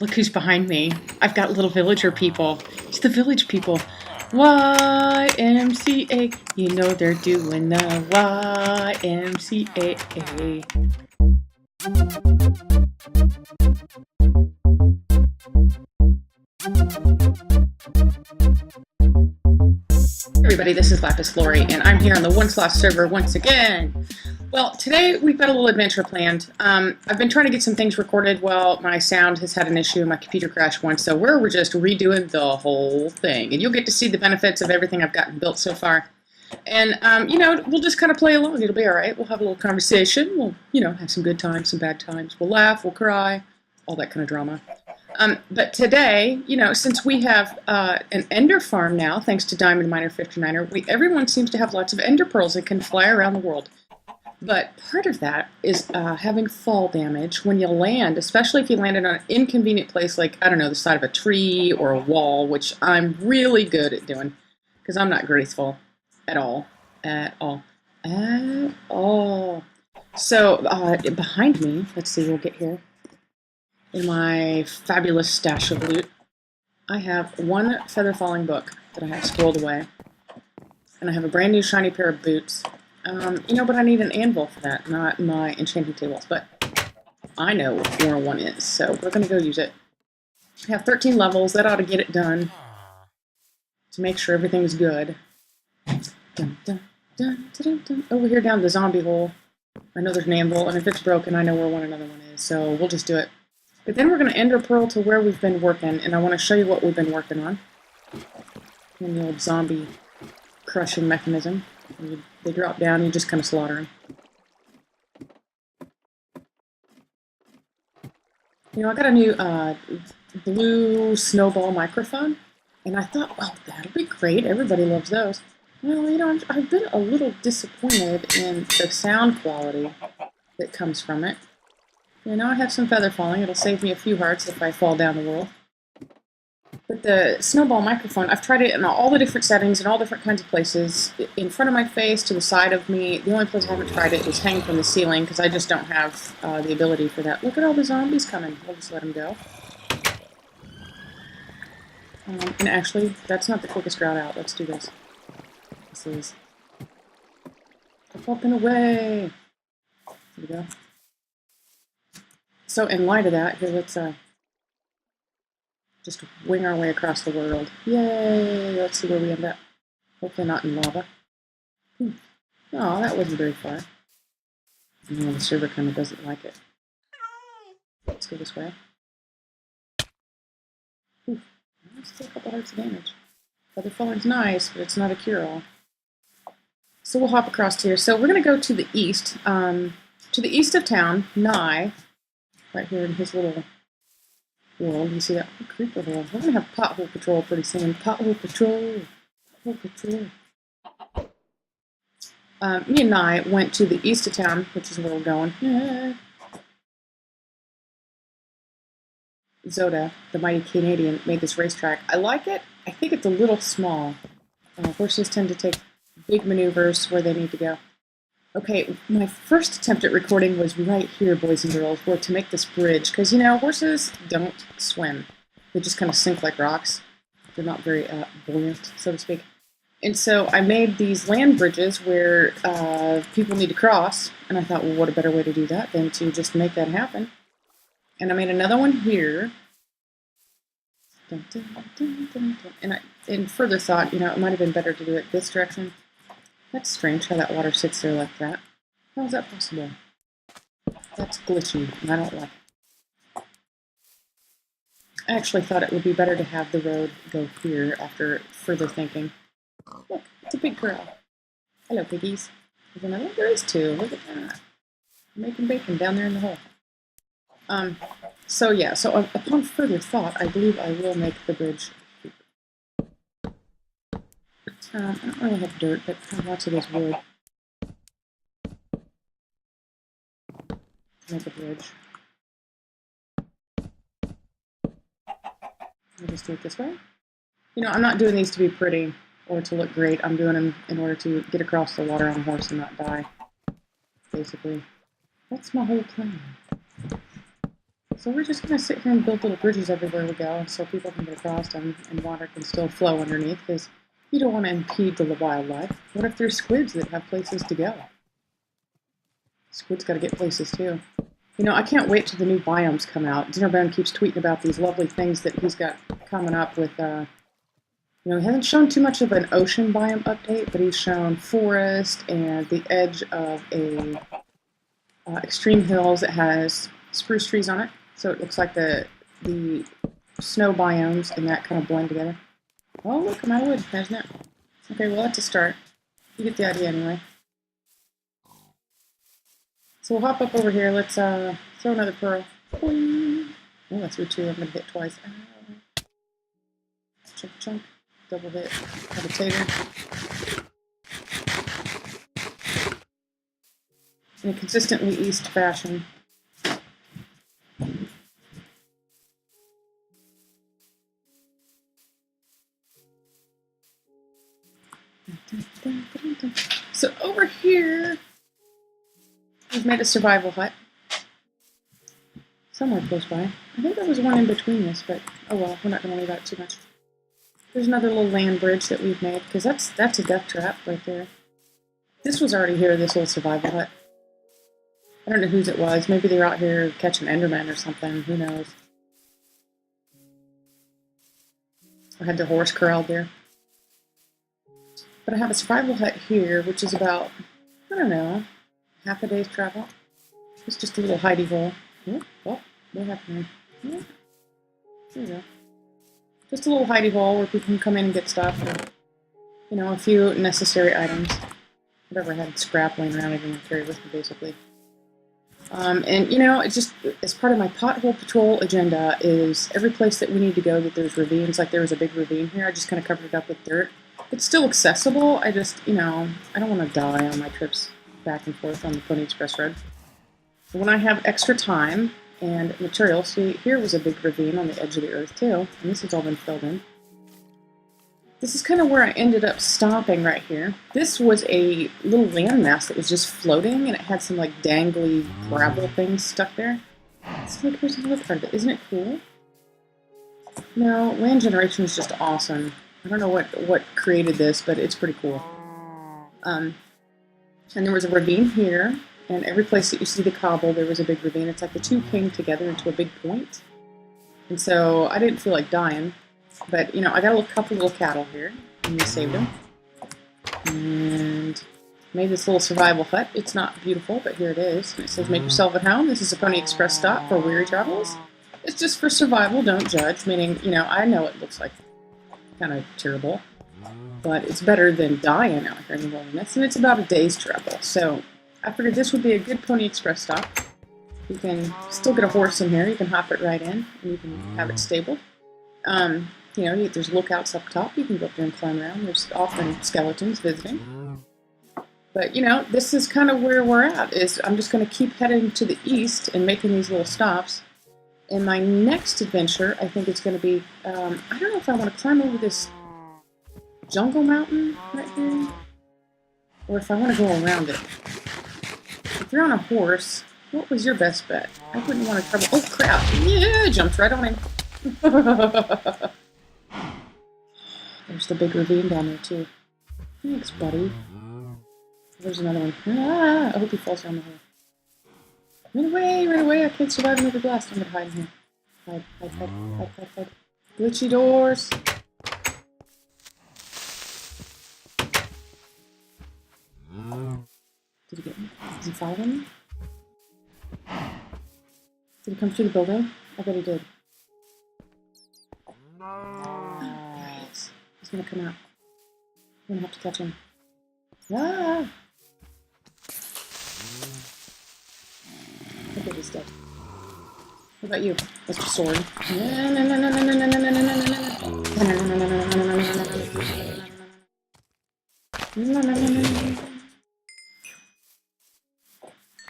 Look who's behind me. I've got little villager people. It's the village people. YMCA. You know they're doing the YMCA. Everybody, this is Lapis Lauri, and I'm here on the One Sloth server once again. Well, today we've got a little adventure planned. I've been trying to get some things recorded. Well, my sound has had an issue. My computer crashed once, so we're just redoing the whole thing. And you'll get to see the benefits of everything I've gotten built so far. And, we'll just kind of play along. It'll be all right. We'll have a little conversation. We'll, have some good times, some bad times. We'll laugh, we'll cry, all that kind of drama. But today, since we have an ender farm now, thanks to Diamond Miner 59er, everyone seems to have lots of ender pearls that can fly around the world. But part of that is having fall damage when you land, especially if you landed on an inconvenient place like, I don't know, the side of a tree or a wall, which I'm really good at doing because I'm not graceful at all. At all. At all. So behind me, let's see, we'll get here. In my fabulous stash of loot, I have one feather falling book that I have squirreled away. And I have a brand new shiny pair of boots. But I need an anvil for that, not my enchanting tables. But I know what 101 is, so we're going to go use it. I have 13 levels. That ought to get it done. To make sure everything's good. Dun, dun, dun, dun, dun. Over here down the zombie hole. I know there's an anvil, and if it's broken, I know where another one is, so we'll just do it. But then we're going to ender pearl to where we've been working, and I want to show you what we've been working on. And the old zombie crushing mechanism. They drop down, you just kind of slaughter them. I got a new blue snowball microphone, and I thought, well, that'll be great. Everybody loves those. Well, I've been a little disappointed in the sound quality that comes from it. I have some feather falling. It'll save me a few hearts if I fall down the world. But the snowball microphone, I've tried it in all the different settings and all different kinds of places. In front of my face, to the side of me. The only place I haven't tried it is hanging from the ceiling because I just don't have the ability for that. Look at all the zombies coming. We'll just let them go. And actually, that's not the quickest route out. Let's do this. This is... Up and away! There we go. So in light of that, here let's... just wing our way across the world. Yay! Let's see where we end up. Hopefully not in lava. Oh, that wasn't very far. No, the server kind of doesn't like it. Let's go this way. That's still a couple hearts of damage. Feather falling's nice, but it's not a cure-all. So we'll hop across here. So we're going to go to the east. To the east of town, Nye, right here in his little... world. You see that creeper hole? We're going to have pothole patrol pretty soon. Pothole patrol. Pothole patrol. Me and I went to the east of town, which is where we're going. Yeah. Zoda, the mighty Canadian, made this racetrack. I like it. I think it's a little small. Horses tend to take big maneuvers where they need to go. Okay, my first attempt at recording was right here, boys and girls, where to make this bridge, because, horses don't swim. They just kind of sink like rocks. They're not very buoyant, so to speak. And so I made these land bridges where people need to cross, and I thought, well, what a better way to do that than to just make that happen. And I made another one here. Dun, dun, dun, dun, dun. And in further thought, it might have been better to do it this direction. That's strange how that water sits there like that. How is that possible? That's glitchy, and I don't like it. I actually thought it would be better to have the road go here after further thinking. Look, it's a big girl. Hello, piggies. There is two. Look at that. Making bacon down there in the hole. So upon further thought, I believe I will make the bridge. I don't really have dirt, but lots of this wood. Make a bridge. I'll just do it this way. I'm not doing these to be pretty or to look great. I'm doing them in order to get across the water on a horse and not die. Basically. That's my whole plan. So we're just going to sit here and build little bridges everywhere we go so people can get across them and water can still flow underneath, because you don't want to impede the wildlife. What if there's squids that have places to go? Squid's got to get places too. You know, I can't wait till the new biomes come out. Dinnerbone keeps tweeting about these lovely things that he's got coming up with. You know, he hasn't shown too much of an ocean biome update, but he's shown forest and the edge of a extreme hills that has spruce trees on it. So it looks like the snow biomes and that kind of blend together. Oh, look, I'm out of wood. There's that. Okay, well, that's a start. You get the idea anyway. So we'll hop up over here. Let's throw another pearl. Boing. Oh, that's through two. I'm going to hit twice. Chunk, chunk. Double hit. Levitator. In a consistently east fashion. So over here, we've made a survival hut. Somewhere close by. I think there was one in between this, but oh well, we're not going to leave out too much. There's another little land bridge that we've made, because that's a death trap right there. This was already here, this little survival hut. I don't know whose it was. Maybe they were out here catching Enderman or something. Who knows? I had the horse corralled there. But I have a survival hut here, which is about, I don't know, half a day's travel. It's just a little hidey hole. Oh, what happened there? There you go. Just a little hidey hole where people can come in and get stuff. And, you know, a few necessary items. Whatever I had scrap laying around, I didn't carry with me, basically. And, you know, it's just, as part of my pothole patrol agenda, is every place that we need to go that there's ravines, like there was a big ravine here, I just kind of covered it up with dirt. It's still accessible, I just, you know, I don't want to die on my trips back and forth on the Pony Express Road. So when I have extra time and material, see, here was a big ravine on the edge of the earth too, and this has all been filled in. This is kind of where I ended up stopping right here. This was a little landmass that was just floating, and it had some like dangly gravel things stuck there. So like, here's another part of it. Isn't it cool? No, land generation is just awesome. I don't know what created this, but it's pretty cool. And there was a ravine here, and every place that you see the cobble, there was a big ravine. It's like the two came together into a big point. And so I didn't feel like dying. But, you know, I got a couple little cattle here, and we saved them. And made this little survival hut. It's not beautiful, but here it is. And it says, make yourself at home. This is a Pony Express stop for weary travelers. It's just for survival, don't judge. Meaning, you know, I know it looks like kind of terrible, but it's better than dying out here in the wilderness. And it's about a day's travel. So I figured this would be a good Pony Express stop. You can still get a horse in here. You can hop it right in, and you can have it stabled. You know, there's lookouts up top. You can go up there and climb around. There's often skeletons visiting. But, you know, this is kind of where we're at. Is I'm just going to keep heading to the east and making these little stops. And my next adventure, I think it's going to be, I don't know if I want to climb over this jungle mountain right here, or if I want to go around it. If you're on a horse, what was your best bet? I wouldn't want to trouble. Oh, crap. Yeah, I jumped right on him. There's the big ravine down there, too. Thanks, buddy. There's another one. Ah, I hope he falls down the hole. Run away, I can't survive another blast. I'm gonna hide in here. Hide. Glitchy doors. Did he get me? Is he following me? Did he come through the building? I bet he did. There he is. He's gonna come out. I'm gonna have to catch him. Ah! I think he's dead. What about you? What's your sword? I'm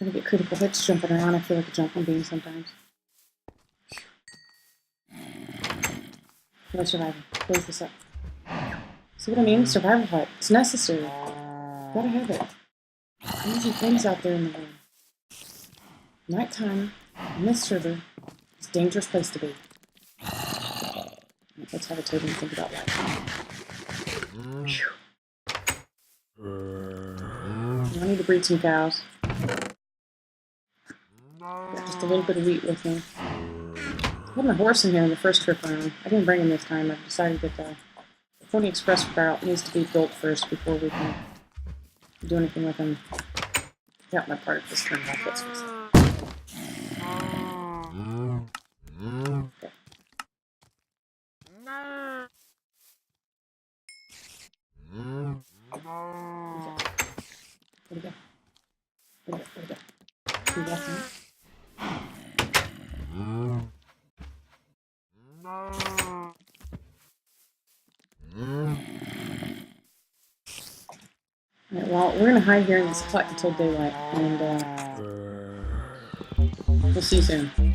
gonna get critical hits jumping around. I feel like a jumping beam sometimes. No survival. Close this up. See what I mean? Survival hut. It's necessary. Gotta have it. Easy things out there in the world. Nighttime on this server is dangerous place to be. Let's have a totem think about life. Phew. I need to breed some cows. Got just a little bit of wheat with me. I had my horse in here in the first trip around. I didn't bring him this time. I've decided that the Pony Express route needs to be built first before we can do anything with him. Got my part of this thing off. Let's fix it. Okay. Where'd he go? Where'd he go? He walked in. Alright, well, we're gonna hide here in this hut until daylight, and we'll see you soon.